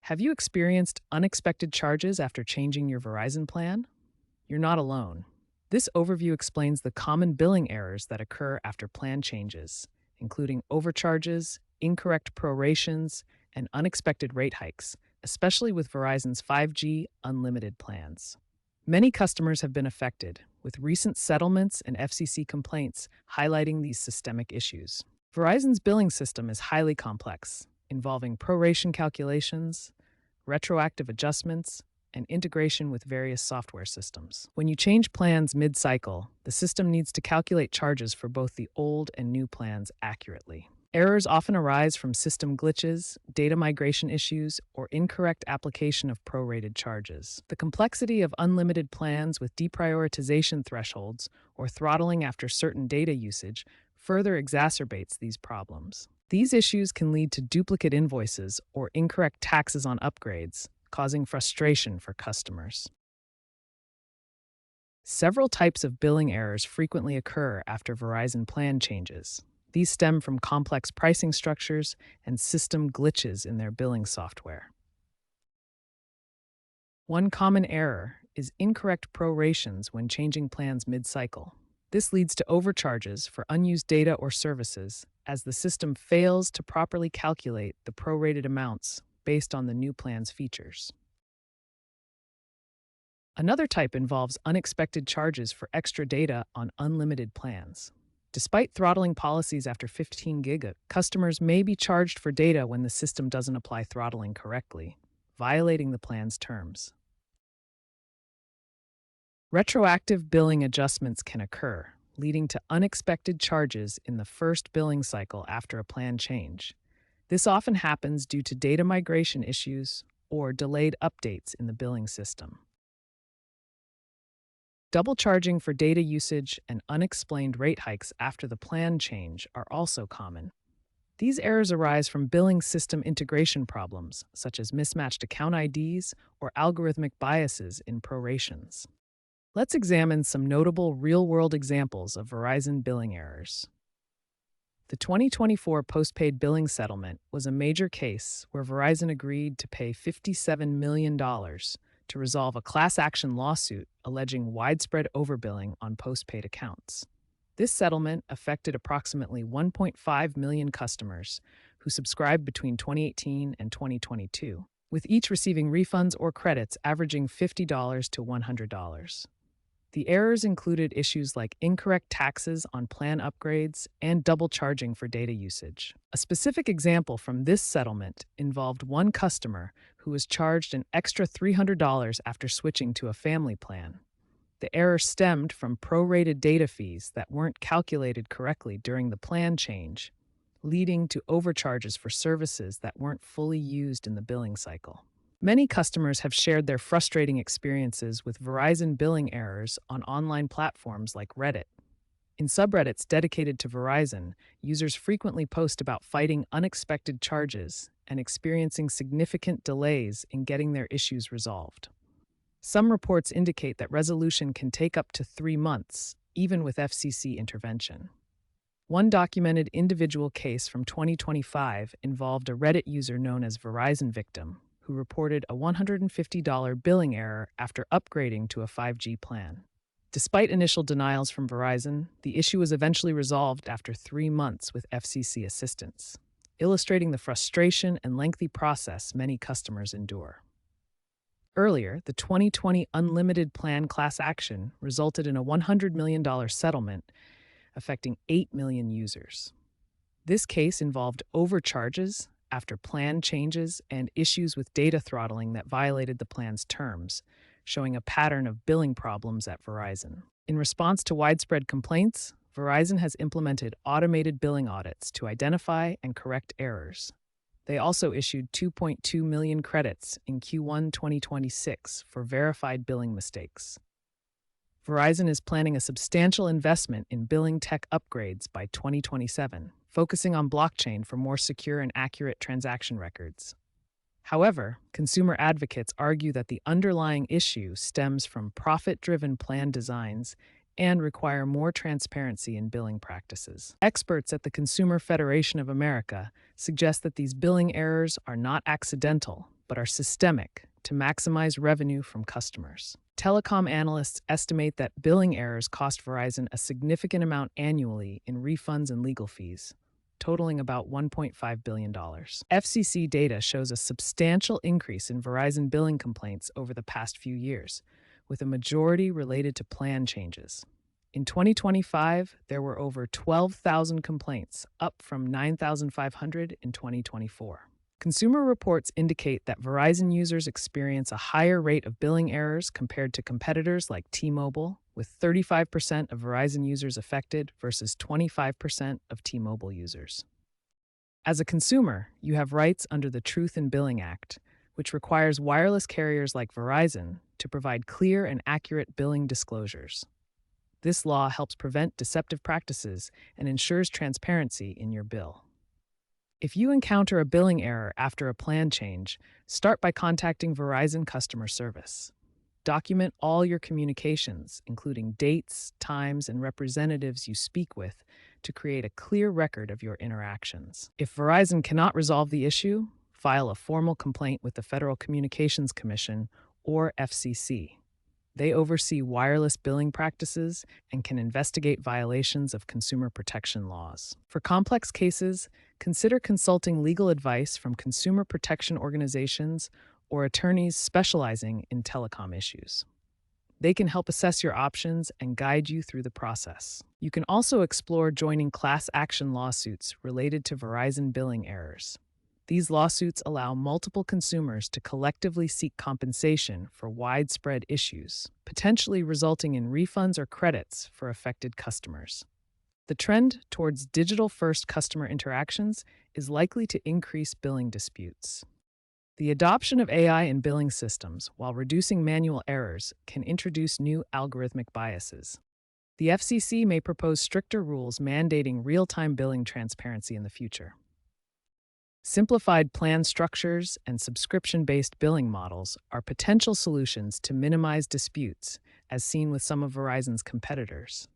Have you experienced unexpected charges after changing your Verizon plan? You're not alone. This overview explains the common billing errors that occur after plan changes, including overcharges, incorrect prorations, and unexpected rate hikes, especially with Verizon's 5G unlimited plans. Many customers have been affected, with recent settlements and FCC complaints highlighting these systemic issues. Verizon's billing system is highly complex, involving proration calculations, retroactive adjustments, and integration with various software systems. When you change plans mid-cycle, the system needs to calculate charges for both the old and new plans accurately. Errors often arise from system glitches, data migration issues, or incorrect application of prorated charges. The complexity of unlimited plans with deprioritization thresholds or throttling after certain data usage further exacerbates these problems. These issues can lead to duplicate invoices or incorrect taxes on upgrades, causing frustration for customers. Several types of billing errors frequently occur after Verizon plan changes. These stem from complex pricing structures and system glitches in their billing software. One common error is incorrect prorations when changing plans mid-cycle. This leads to overcharges for unused data or services, as the system fails to properly calculate the prorated amounts based on the new plan's features. Another type involves unexpected charges for extra data on unlimited plans. Despite throttling policies after 15 gig, customers may be charged for data when the system doesn't apply throttling correctly, violating the plan's terms. Retroactive billing adjustments can occur, leading to unexpected charges in the first billing cycle after a plan change. This often happens due to data migration issues or delayed updates in the billing system. Double charging for data usage and unexplained rate hikes after the plan change are also common. These errors arise from billing system integration problems, such as mismatched account IDs or algorithmic biases in prorations. Let's examine some notable real-world examples of Verizon billing errors. The 2024 postpaid billing settlement was a major case where Verizon agreed to pay $57 million to resolve a class action lawsuit alleging widespread overbilling on postpaid accounts. This settlement affected approximately 1.5 million customers who subscribed between 2018 and 2022, with each receiving refunds or credits averaging $50 to $100. The errors included issues like incorrect taxes on plan upgrades and double charging for data usage. A specific example from this settlement involved one customer who was charged an extra $300 after switching to a family plan. The error stemmed from prorated data fees that weren't calculated correctly during the plan change, leading to overcharges for services that weren't fully used in the billing cycle. Many customers have shared their frustrating experiences with Verizon billing errors on online platforms like Reddit. In subreddits dedicated to Verizon, users frequently post about fighting unexpected charges and experiencing significant delays in getting their issues resolved. Some reports indicate that resolution can take up to 3 months, even with FCC intervention. One documented individual case from 2025 involved a Reddit user known as Verizon Victim, who reported a $150 billing error after upgrading to a 5G plan. Despite initial denials from Verizon, the issue was eventually resolved after 3 months with FCC assistance, illustrating the frustration and lengthy process many customers endure. Earlier, the 2020 unlimited plan class action resulted in a $100 million settlement affecting 8 million users. This case involved overcharges after plan changes and issues with data throttling that violated the plan's terms, showing a pattern of billing problems at Verizon. In response to widespread complaints, Verizon has implemented automated billing audits to identify and correct errors. They also issued 2.2 million credits in Q1 2026 for verified billing mistakes. Verizon is planning a substantial investment in billing tech upgrades by 2027, focusing on blockchain for more secure and accurate transaction records. However, consumer advocates argue that the underlying issue stems from profit-driven plan designs and require more transparency in billing practices. Experts at the Consumer Federation of America suggest that these billing errors are not accidental, but are systemic to maximize revenue from customers. Telecom analysts estimate that billing errors cost Verizon a significant amount annually in refunds and legal fees, totaling about $1.5 billion. FCC data shows a substantial increase in Verizon billing complaints over the past few years, with a majority related to plan changes. In 2025, there were over 12,000 complaints, up from 9,500 in 2024. Consumer reports indicate that Verizon users experience a higher rate of billing errors compared to competitors like T-Mobile, with 35% of Verizon users affected versus 25% of T-Mobile users. As a consumer, you have rights under the Truth in Billing Act, which requires wireless carriers like Verizon to provide clear and accurate billing disclosures. This law helps prevent deceptive practices and ensures transparency in your bill. If you encounter a billing error after a plan change, start by contacting Verizon customer service. Document all your communications, including dates, times, and representatives you speak with, to create a clear record of your interactions. If Verizon cannot resolve the issue, file a formal complaint with the Federal Communications Commission, or FCC. They oversee wireless billing practices and can investigate violations of consumer protection laws. For complex cases, consider consulting legal advice from consumer protection organizations or attorneys specializing in telecom issues. They can help assess your options and guide you through the process. You can also explore joining class action lawsuits related to Verizon billing errors. These lawsuits allow multiple consumers to collectively seek compensation for widespread issues, potentially resulting in refunds or credits for affected customers. The trend towards digital-first customer interactions is likely to increase billing disputes. The adoption of AI in billing systems, while reducing manual errors, can introduce new algorithmic biases. The FCC may propose stricter rules mandating real-time billing transparency in the future. Simplified plan structures and subscription-based billing models are potential solutions to minimize disputes, as seen with some of Verizon's competitors.